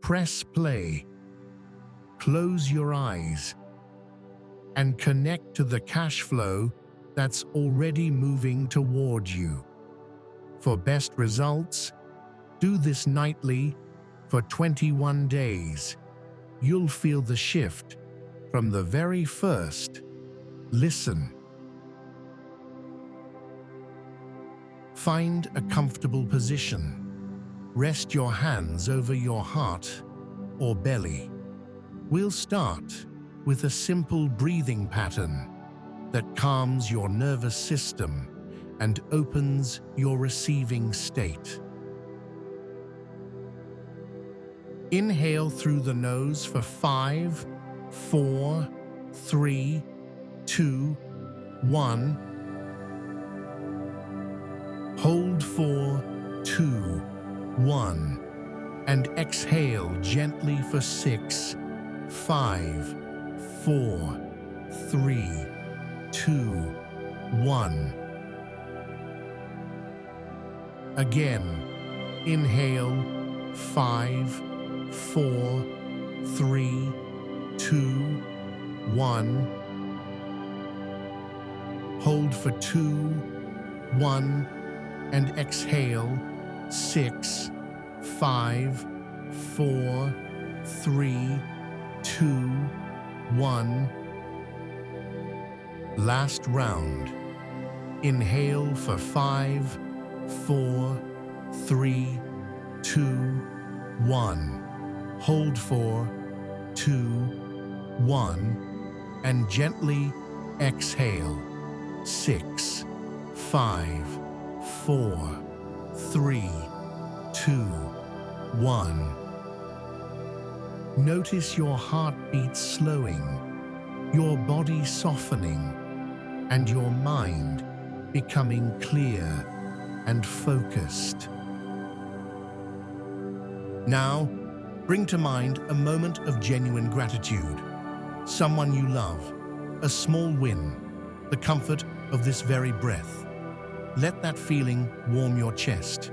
Press play, close your eyes, and connect to the cash flow that's already moving toward you. For best results, do this nightly for 21 days. You'll feel the shift from the very first listen. Find a comfortable position. Rest your hands over your heart or belly. We'll start with a simple breathing pattern that calms your nervous system and opens your receiving state. Inhale through the nose for 5, 4, 3, 2, 1. Hold for 2, 1. And exhale gently for 6, 5, 4, 3, 2, 1. Again, inhale 5, 4, 3, 2, 1. Hold for 2, 1, and exhale 6, 5, 4, 3, 2, 1. Last round. Inhale for 5, 4, 3, 2, 1. Hold for 2, 1, and gently exhale 6, 5, 4, 3, 2, 1. Notice your heartbeat slowing, your body softening, and your mind becoming clear and focused. Now, bring to mind a moment of genuine gratitude. Someone you love, a small win, the comfort of this very breath. Let that feeling warm your chest.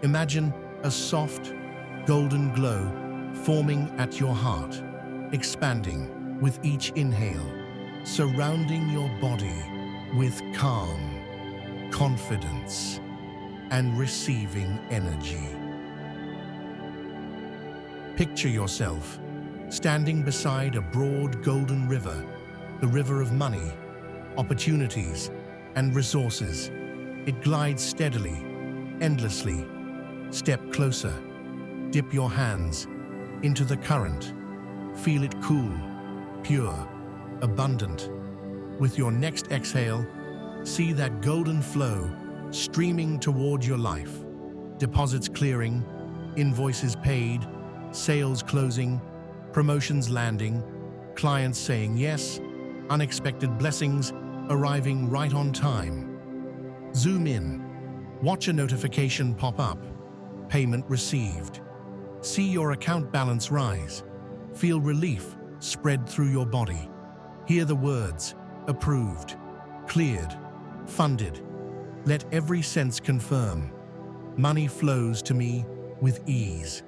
Imagine a soft, golden glow forming at your heart, expanding with each inhale, surrounding your body with calm, confidence, and receiving energy. Picture yourself standing beside a broad golden river, the river of money, opportunities, and resources. It glides steadily, endlessly. Step closer. Dip your hands into the current. Feel it cool, pure, abundant. With your next exhale, see that golden flow streaming toward your life. Deposits clearing, invoices paid, sales closing, promotions landing, clients saying yes, unexpected blessings arriving right on time. Zoom in. Watch a notification pop up. Payment received. See your account balance rise. Feel relief spread through your body. Hear the words, approved, cleared, funded. Let every sense confirm. Money flows to me with ease.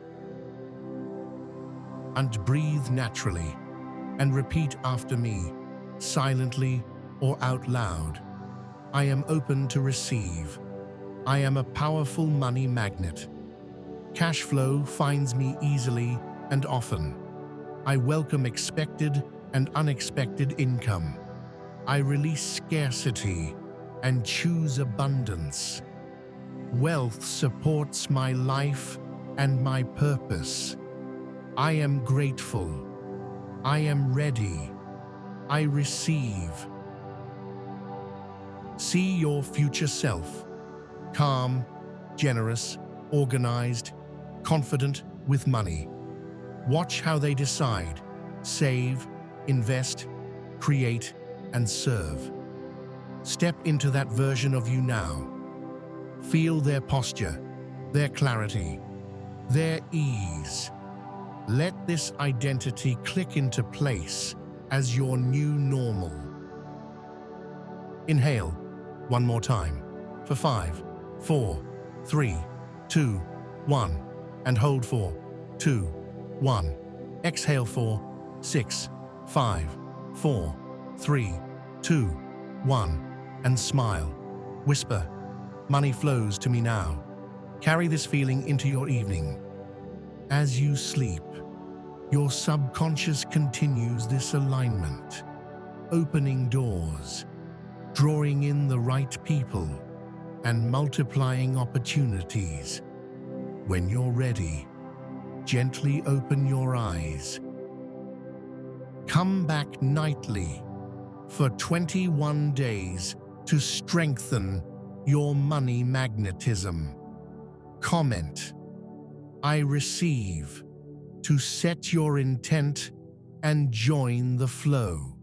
And breathe naturally, and repeat after me, silently or out loud. I am open to receive. I am a powerful money magnet. Cash flow finds me easily and often. I welcome expected and unexpected income. I release scarcity and choose abundance. Wealth supports my life and my purpose. I am grateful. I am ready. I receive. See your future self, calm, generous, organized, confident with money. Watch how they decide, save, invest, create, and serve. Step into that version of you now. Feel their posture, their clarity, their ease. Let this identity click into place as your new normal. Inhale one more time for 5, 4, 3, 2, 1, and hold for 2, 1. Exhale for 6, 5, 4, 3, 2, 1, and smile. Whisper, "Money flows to me now." Carry this feeling into your evening. As you sleep, your subconscious continues this alignment, opening doors, drawing in the right people, and multiplying opportunities. When you're ready, gently open your eyes. Come back nightly for 21 days to strengthen your money magnetism. Comment, "I receive," to set your intent and join the flow.